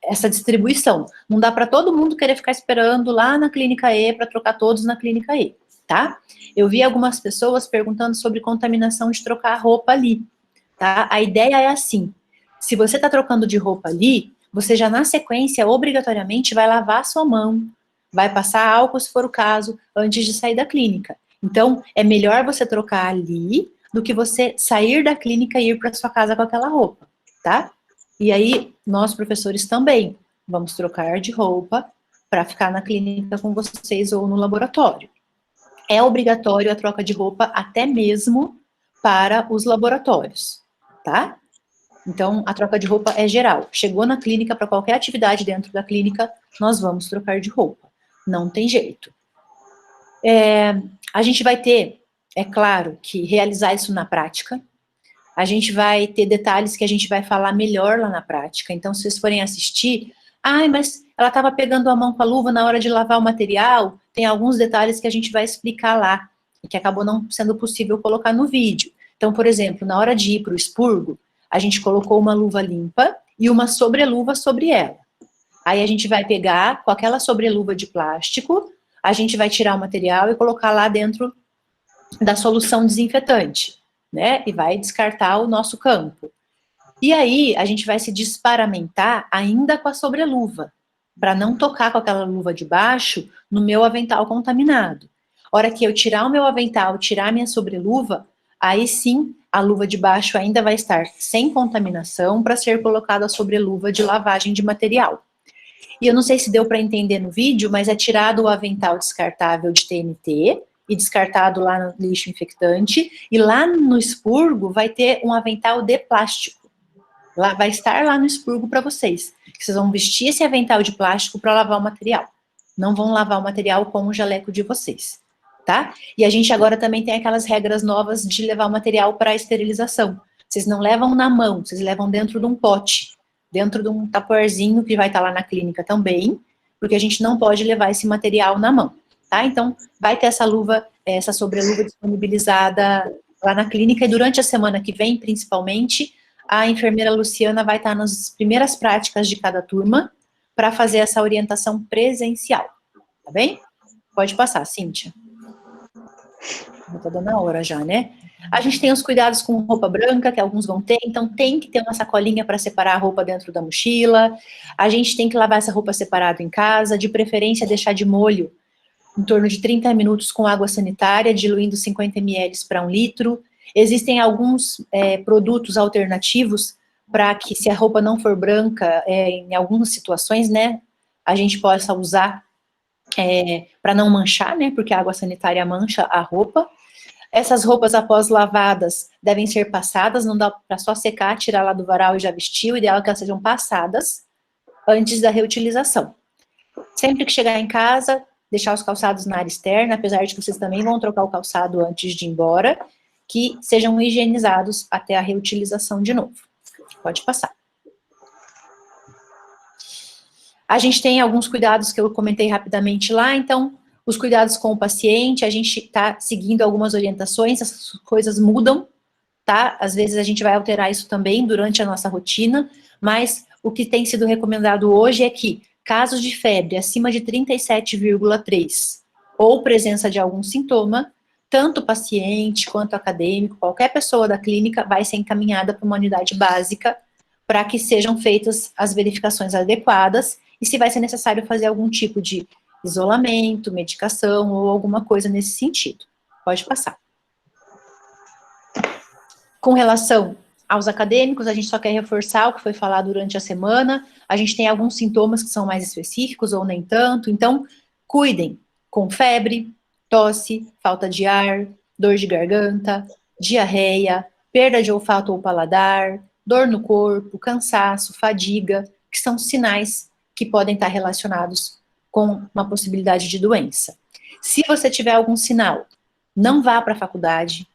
essa distribuição. Não dá para todo mundo querer ficar esperando lá na clínica E para trocar todos na clínica E, tá? Eu vi algumas pessoas perguntando sobre contaminação de trocar a roupa ali, tá? A ideia é assim, se você está trocando de roupa ali, você já na sequência, obrigatoriamente, vai lavar a sua mão, vai passar álcool, se for o caso, antes de sair da clínica. Então, é melhor você trocar ali do que você sair da clínica e ir para sua casa com aquela roupa, tá? E aí, nós, professores, também vamos trocar de roupa para ficar na clínica com vocês ou no laboratório. É obrigatório a troca de roupa até mesmo para os laboratórios, tá? Então, a troca de roupa é geral. Chegou na clínica, para qualquer atividade dentro da clínica, nós vamos trocar de roupa. Não tem jeito. A gente vai ter, é claro, que realizar isso na prática. A gente vai ter detalhes que a gente vai falar melhor lá na prática. Então, se vocês forem assistir, mas ela estava pegando a mão com a luva na hora de lavar o material, tem alguns detalhes que a gente vai explicar lá, e que acabou não sendo possível colocar no vídeo. Então, por exemplo, na hora de ir para o expurgo, a gente colocou uma luva limpa e uma sobreluva sobre ela. Aí a gente vai pegar com aquela sobreluva de plástico, a gente vai tirar o material e colocar lá dentro da solução desinfetante, né? E vai descartar o nosso campo. E aí a gente vai se desparamentar ainda com a sobreluva, para não tocar com aquela luva de baixo no meu avental contaminado. A hora que eu tirar o meu avental, tirar a minha sobreluva, aí sim, a luva de baixo ainda vai estar sem contaminação para ser colocada a sobreluva de lavagem de material. E eu não sei se deu para entender no vídeo, mas é tirado o avental descartável de TNT e descartado lá no lixo infectante, e lá no expurgo vai ter um avental de plástico. Lá, vai estar lá no expurgo para vocês. Vocês vão vestir esse avental de plástico para lavar o material. Não vão lavar o material com o jaleco de vocês. Tá? E a gente agora também tem aquelas regras novas de levar o material para esterilização. Vocês não levam na mão, vocês levam dentro de um pote, dentro de um tapuerzinho que vai estar lá na clínica também, porque a gente não pode levar esse material na mão, tá? Então, vai ter essa luva, essa sobreluva disponibilizada lá na clínica, e durante a semana que vem, principalmente, a enfermeira Luciana vai estar nas primeiras práticas de cada turma para fazer essa orientação presencial, tá bem? Pode passar, Cíntia. Já tá dando a hora já, né? A gente tem os cuidados com roupa branca, que alguns vão ter, então tem que ter uma sacolinha para separar a roupa dentro da mochila. A gente tem que lavar essa roupa separado em casa, de preferência deixar de molho em torno de 30 minutos com água sanitária, diluindo 50 ml para 1 litro. Existem alguns produtos alternativos para que, se a roupa não for branca, em algumas situações, né, a gente possa usar para não manchar, né, porque a água sanitária mancha a roupa. Essas roupas, após lavadas, devem ser passadas, não dá para só secar, tirar lá do varal e já vestir, o ideal é que elas sejam passadas antes da reutilização. Sempre que chegar em casa, deixar os calçados na área externa, apesar de que vocês também vão trocar o calçado antes de ir embora, que sejam higienizados até a reutilização de novo. Pode passar. A gente tem alguns cuidados que eu comentei rapidamente lá, então, os cuidados com o paciente, a gente está seguindo algumas orientações, essas coisas mudam, tá? Às vezes a gente vai alterar isso também durante a nossa rotina, mas o que tem sido recomendado hoje é que casos de febre acima de 37,3 ou presença de algum sintoma, tanto o paciente quanto o acadêmico, qualquer pessoa da clínica vai ser encaminhada para uma unidade básica para que sejam feitas as verificações adequadas e se vai ser necessário fazer algum tipo de isolamento, medicação ou alguma coisa nesse sentido. Pode passar. Com relação aos acadêmicos, a gente só quer reforçar o que foi falado durante a semana. A gente tem alguns sintomas que são mais específicos ou nem tanto, então cuidem com febre, tosse, falta de ar, dor de garganta, diarreia, perda de olfato ou paladar, dor no corpo, cansaço, fadiga, que são sinais que podem estar relacionados com uma possibilidade de doença. Se você tiver algum sinal, não vá para a faculdade,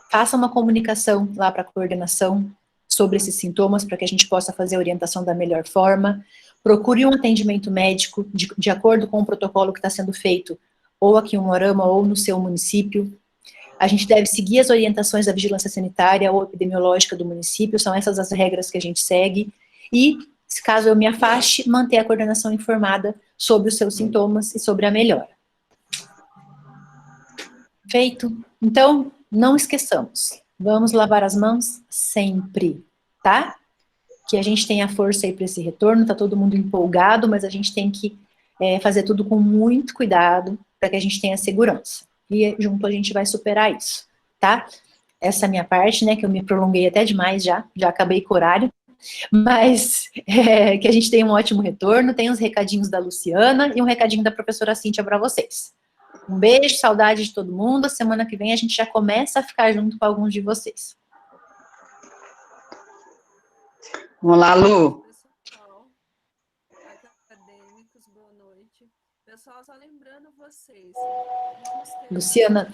faça uma comunicação lá para a coordenação sobre esses sintomas, para que a gente possa fazer a orientação da melhor forma. Procure um atendimento médico de acordo com o protocolo que está sendo feito, ou aqui em Umuarama, ou no seu município. A gente deve seguir as orientações da vigilância sanitária ou epidemiológica do município, são essas as regras que a gente segue. E, caso eu me afaste, manter a coordenação informada sobre os seus sintomas e sobre a melhora. Feito? Então, não esqueçamos, vamos lavar as mãos sempre, tá? Que a gente tenha força aí para esse retorno, tá todo mundo empolgado, mas a gente tem que fazer tudo com muito cuidado para que a gente tenha segurança. E junto a gente vai superar isso, tá? Essa é a minha parte, né, que eu me prolonguei até demais já acabei com o horário, mas que a gente tenha um ótimo retorno, tem os recadinhos da Luciana e um recadinho da professora Cíntia para vocês. Um beijo, saudade de todo mundo. Semana que vem a gente já começa a ficar junto com alguns de vocês. Vamos lá, Lu. Pessoal, acadêmicos, boa noite. Pessoal, só lembrando vocês. Luciana,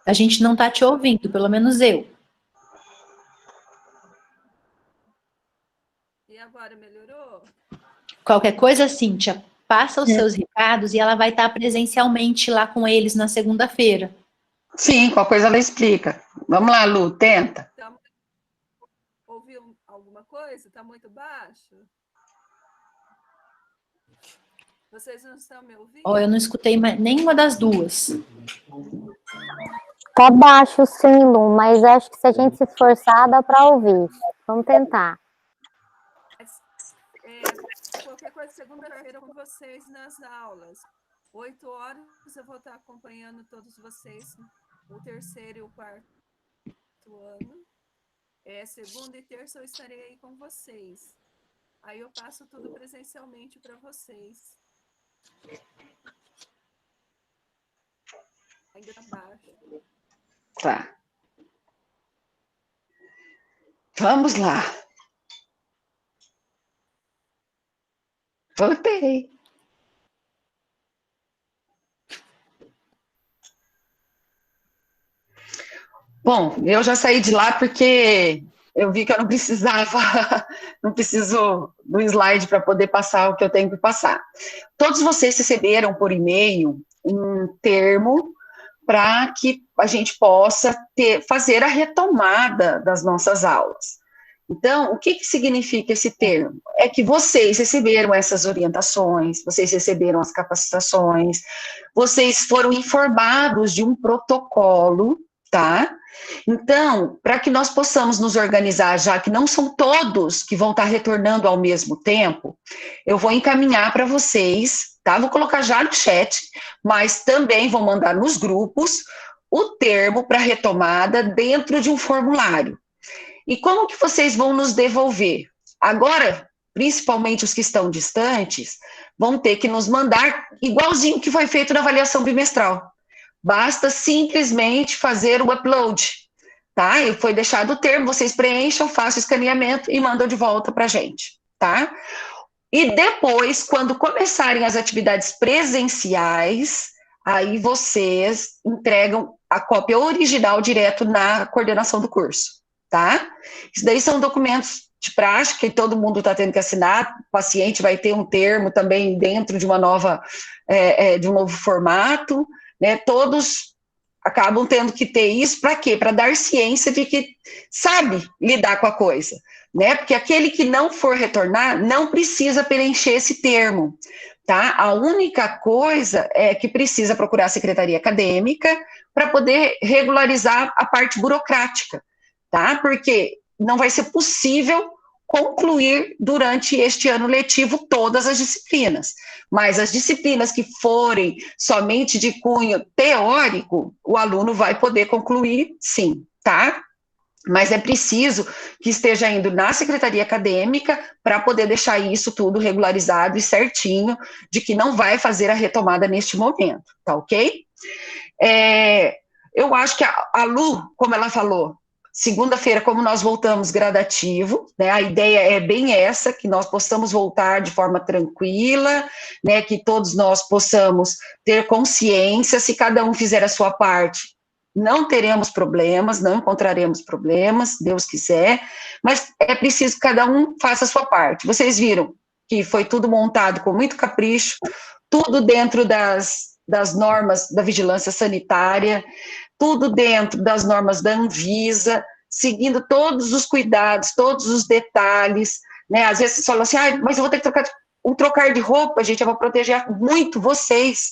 a gente não está te ouvindo, pelo menos eu. E agora, melhorou? Qualquer coisa, Cíntia, passa os seus recados e ela vai estar presencialmente lá com eles na segunda-feira. Sim, qualquer coisa ela explica. Vamos lá, Lu, tenta. Ouviu alguma coisa? Está muito baixo? Vocês não estão me ouvindo? Eu não escutei nenhuma das duas. Tá baixo sim, Lu, mas acho que se a gente se esforçar, dá para ouvir. Vamos tentar. Qualquer coisa, segunda-feira com vocês nas aulas. 8 horas eu vou estar acompanhando todos vocês, o terceiro e o quarto ano. Segunda e terça eu estarei aí com vocês. Aí eu passo tudo presencialmente para vocês. Ainda tá baixo. Tá. Vamos lá. Voltei. Bom, eu já saí de lá porque eu vi que eu não precisava, não preciso do slide para poder passar o que eu tenho que passar. Todos vocês receberam por e-mail um termo para que a gente possa fazer a retomada das nossas aulas. Então, o que significa esse termo? É que vocês receberam essas orientações, vocês receberam as capacitações, vocês foram informados de um protocolo, tá? Então, para que nós possamos nos organizar, já que não são todos que vão estar retornando ao mesmo tempo, eu vou encaminhar para vocês, tá? Vou colocar já no chat, mas também vou mandar nos grupos o termo para retomada dentro de um formulário. E como que vocês vão nos devolver? Agora, principalmente os que estão distantes, vão ter que nos mandar igualzinho que foi feito na avaliação bimestral. Basta simplesmente fazer o upload, tá? Foi deixado o termo, vocês preencham, façam o escaneamento e mandam de volta para a gente, tá? E depois, quando começarem as atividades presenciais, aí vocês entregam a cópia original direto na coordenação do curso, tá? Isso daí são documentos de prática que todo mundo está tendo que assinar, o paciente vai ter um termo também dentro de uma nova, de um novo formato, né? Todos acabam tendo que ter isso para quê? Para dar ciência de que sabe lidar com a coisa, né? Porque aquele que não for retornar não precisa preencher esse termo, tá? A única coisa é que precisa procurar a secretaria acadêmica para poder regularizar a parte burocrática, tá? Porque não vai ser possível concluir durante este ano letivo todas as disciplinas, mas as disciplinas que forem somente de cunho teórico, o aluno vai poder concluir sim, tá? Mas é preciso que esteja indo na secretaria acadêmica para poder deixar isso tudo regularizado e certinho, de que não vai fazer a retomada neste momento, tá ok? Eu acho que a Lu, como ela falou, segunda-feira, como nós voltamos gradativo, né, a ideia é bem essa, que nós possamos voltar de forma tranquila, né, que todos nós possamos ter consciência, se cada um fizer a sua parte, não teremos problemas, não encontraremos problemas, Deus quiser, mas é preciso que cada um faça a sua parte. Vocês viram que foi tudo montado com muito capricho, tudo dentro das normas da vigilância sanitária, tudo dentro das normas da Anvisa, seguindo todos os cuidados, todos os detalhes, né? Às vezes você fala assim, mas eu vou ter que trocar de roupa, gente, eu vou proteger muito vocês,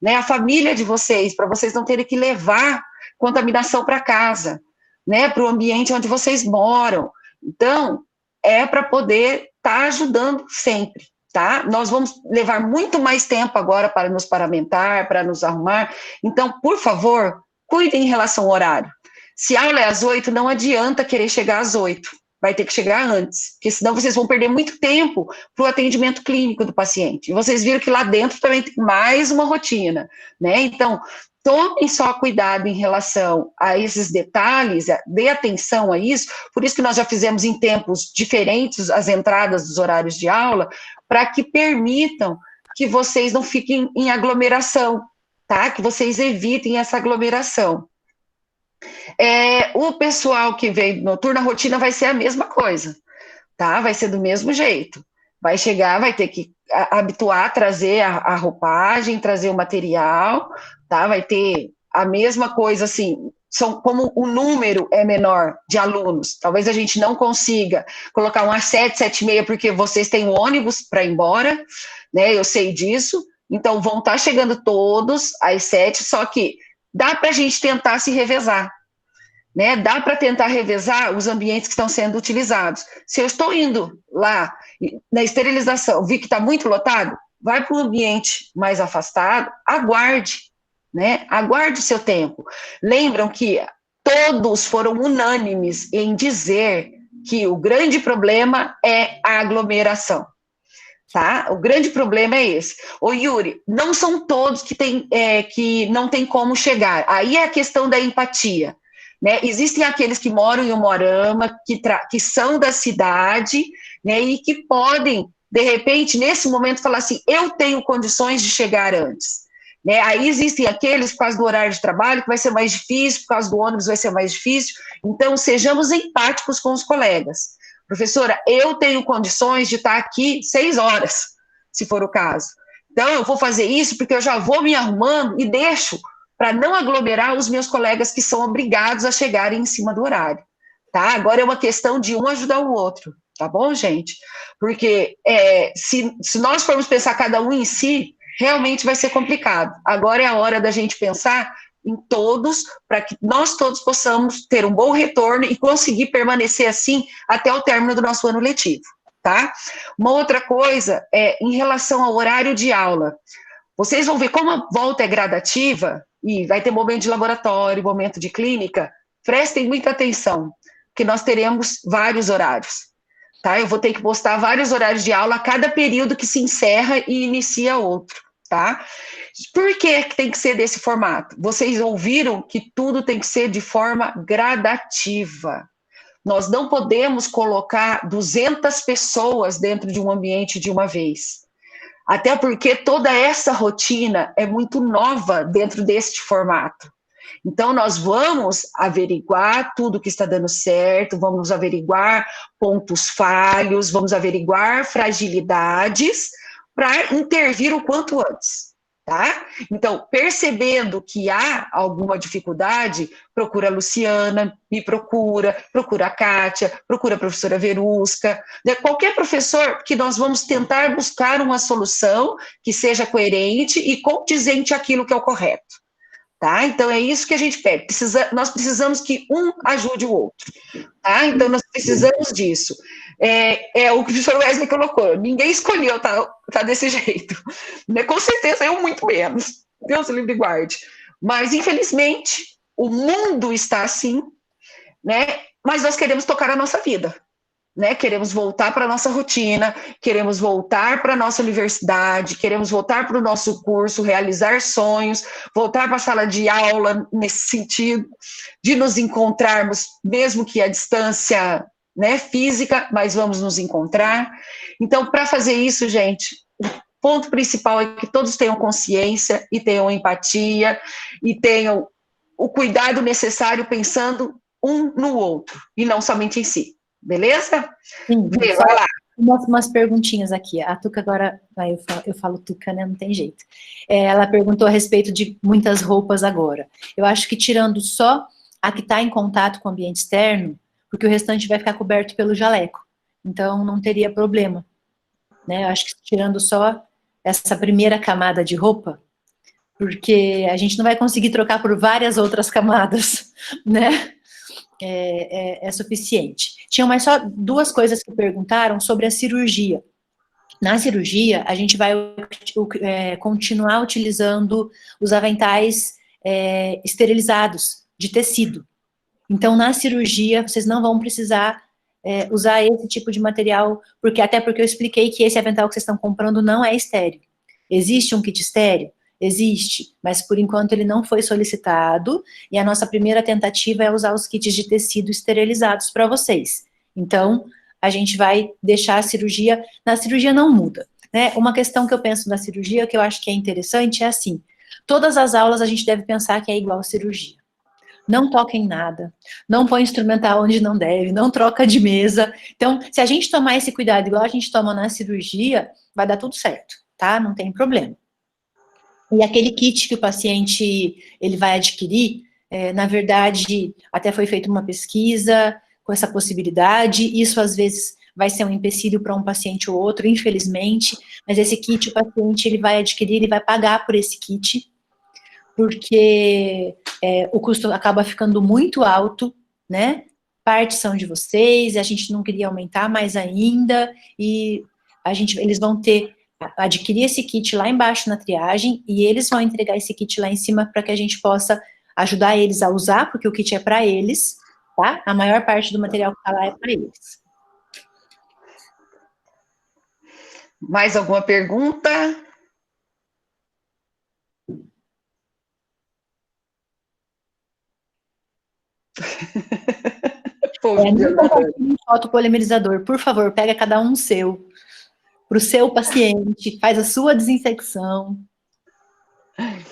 né? A família de vocês, para vocês não terem que levar contaminação para casa, né? Para o ambiente onde vocês moram. Então, é para poder estar ajudando sempre, tá? Nós vamos levar muito mais tempo agora para nos paramentar, para nos arrumar. Então, por favor, cuidem em relação ao horário. Se a aula é às 8, não adianta querer chegar às 8. Vai ter que chegar antes, porque senão vocês vão perder muito tempo para o atendimento clínico do paciente. E vocês viram que lá dentro também tem mais uma rotina, né? Então, tomem só cuidado em relação a esses detalhes, dê atenção a isso, por isso que nós já fizemos em tempos diferentes as entradas dos horários de aula, para que permitam que vocês não fiquem em aglomeração, tá? Que vocês evitem essa aglomeração. O pessoal que veio noturno, a rotina vai ser a mesma coisa, tá? Vai ser do mesmo jeito. Vai chegar, vai ter que habituar, trazer a roupagem, trazer o material, tá? Vai ter a mesma coisa, assim, como o número é menor de alunos, talvez a gente não consiga colocar um às 7, 7h30, porque vocês têm um ônibus para ir embora, né? Eu sei disso, então vão estar chegando todos às 7, só que dá para a gente tentar se revezar, né? Dá para tentar revezar os ambientes que estão sendo utilizados. Se eu estou indo lá na esterilização, vi que está muito lotado, vai para um ambiente mais afastado, aguarde, né? Aguarde o seu tempo. Lembram que todos foram unânimes em dizer que o grande problema é a aglomeração. Tá? O grande problema é esse. Ô Yuri, não são todos que não tem como chegar. Aí é a questão da empatia, né? Existem aqueles que moram em Umuarama, que são da cidade, né? E que podem, de repente, nesse momento, falar assim, eu tenho condições de chegar antes. Né? Aí existem aqueles, por causa do horário de trabalho, que vai ser mais difícil, por causa do ônibus vai ser mais difícil. Então, sejamos empáticos com os colegas. Professora, eu tenho condições de estar aqui 6 horas, se for o caso. Então, eu vou fazer isso porque eu já vou me arrumando e deixo para não aglomerar os meus colegas que são obrigados a chegarem em cima do horário. Tá? Agora é uma questão de um ajudar o outro, tá bom, gente? Porque se nós formos pensar cada um em si, realmente vai ser complicado. Agora é a hora da gente pensar em todos, para que nós todos possamos ter um bom retorno e conseguir permanecer assim até o término do nosso ano letivo, tá? Uma outra coisa é em relação ao horário de aula. Vocês vão ver como a volta é gradativa e vai ter momento de laboratório, momento de clínica. Prestem muita atenção, que nós teremos vários horários, tá? Eu vou ter que postar vários horários de aula a cada período que se encerra e inicia outro, tá? Por que tem que ser desse formato? Vocês ouviram que tudo tem que ser de forma gradativa. Nós não podemos colocar 200 pessoas dentro de um ambiente de uma vez. Até porque toda essa rotina é muito nova dentro deste formato. Então, nós vamos averiguar tudo que está dando certo, vamos averiguar pontos falhos, vamos averiguar fragilidades para intervir o quanto antes, Tá? Então, percebendo que há alguma dificuldade, procura a Luciana, me procura a Kátia, procura a professora Verusca, né? Qualquer professor, que nós vamos tentar buscar uma solução que seja coerente e condizente àquilo que é o correto. Tá? Então, é isso que a gente pede. Nós precisamos que um ajude o outro. Tá? Então, nós precisamos disso. É o que o professor Wesley colocou. Ninguém escolheu tá desse jeito. Né? Com certeza, eu muito menos. Deus o livre e guarde. Mas, infelizmente, o mundo está assim, né? Mas nós queremos tocar a nossa vida. Né? Queremos voltar para a nossa rotina, queremos voltar para a nossa universidade, queremos voltar para o nosso curso, realizar sonhos, voltar para a sala de aula nesse sentido, de nos encontrarmos, mesmo que à distância, né, física, mas vamos nos encontrar. Então, para fazer isso, gente, o ponto principal é que todos tenham consciência e tenham empatia e tenham o cuidado necessário pensando um no outro e não somente em si. Beleza? Sim, vai lá. Umas perguntinhas aqui. A Tuca agora, eu falo Tuca, né? Não tem jeito. Ela perguntou a respeito de muitas roupas agora. Eu acho que tirando só a que está em contato com o ambiente externo, porque o restante vai ficar coberto pelo jaleco. Então, não teria problema. Né? Eu acho que tirando só essa primeira camada de roupa, porque a gente não vai conseguir trocar por várias outras camadas, né? É suficiente. Tinham mais só duas coisas que perguntaram sobre a cirurgia. Na cirurgia, a gente vai continuar utilizando os aventais esterilizados, de tecido. Então, na cirurgia, vocês não vão precisar usar esse tipo de material, até porque eu expliquei que esse avental que vocês estão comprando não é estéril. Existe um kit estéril? Existe, mas por enquanto ele não foi solicitado, e a nossa primeira tentativa é usar os kits de tecido esterilizados para vocês. Então, a gente vai deixar a cirurgia, na cirurgia não muda, né? Uma questão que eu penso da cirurgia, que eu acho que é interessante, é assim, todas as aulas a gente deve pensar que é igual a cirurgia. Não toca em nada, não põe instrumental onde não deve, não troca de mesa. Então, se a gente tomar esse cuidado igual a gente toma na cirurgia, vai dar tudo certo, tá? Não tem problema. E aquele kit que o paciente ele vai adquirir, na verdade, até foi feita uma pesquisa com essa possibilidade, isso às vezes vai ser um empecilho para um paciente ou outro, infelizmente, mas esse kit o paciente ele vai adquirir, ele vai pagar por esse kit, porque o custo acaba ficando muito alto, né? Partes são de vocês, a gente não queria aumentar mais ainda, e eles vão adquirir esse kit lá embaixo na triagem, e eles vão entregar esse kit lá em cima para que a gente possa ajudar eles a usar, porque o kit é para eles, tá? A maior parte do material que está lá é para eles. Mais alguma pergunta? Não compartilhe foto polimerizador, por favor, pega cada um seu, para o seu paciente, faz a sua desinfecção.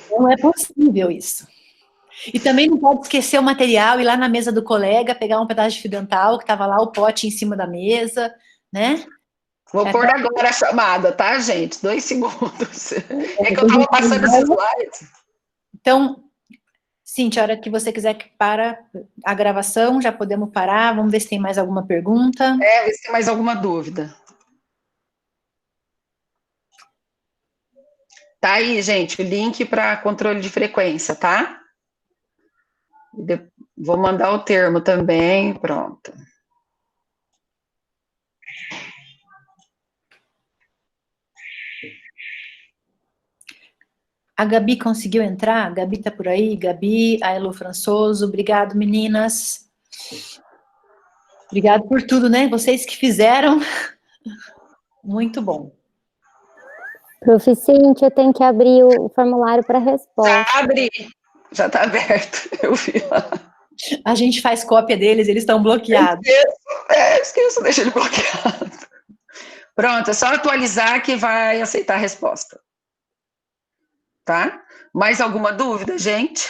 Não é possível isso. E também não pode esquecer o material, ir lá na mesa do colega, pegar um pedaço de fio dental, que estava lá o pote em cima da mesa, né? Vou pôr agora a chamada, tá, gente? 2 segundos. É que eu estava passando os slides. Então, Cíntia, a hora que você quiser que para a gravação, já podemos parar. Vamos ver se tem mais alguma pergunta. Ver se tem mais alguma dúvida. Tá aí, gente, o link para controle de frequência, tá? Vou mandar o termo também, pronto. A Gabi conseguiu entrar? A Gabi tá por aí? Gabi, a Elo Françoso, obrigado, meninas. Obrigado por tudo, né? Vocês que fizeram. Muito bom. Prof. Cíntia, eu tenho que abrir o formulário para resposta. Já abri, já está aberto, eu vi lá. A gente faz cópia deles, eles estão bloqueados. Esqueço, deixa ele bloqueado. Pronto, é só atualizar que vai aceitar a resposta. Tá? Mais alguma dúvida, gente?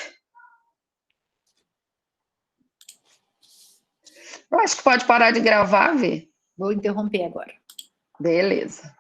Eu acho que pode parar de gravar, Vê. Vou interromper agora. Beleza.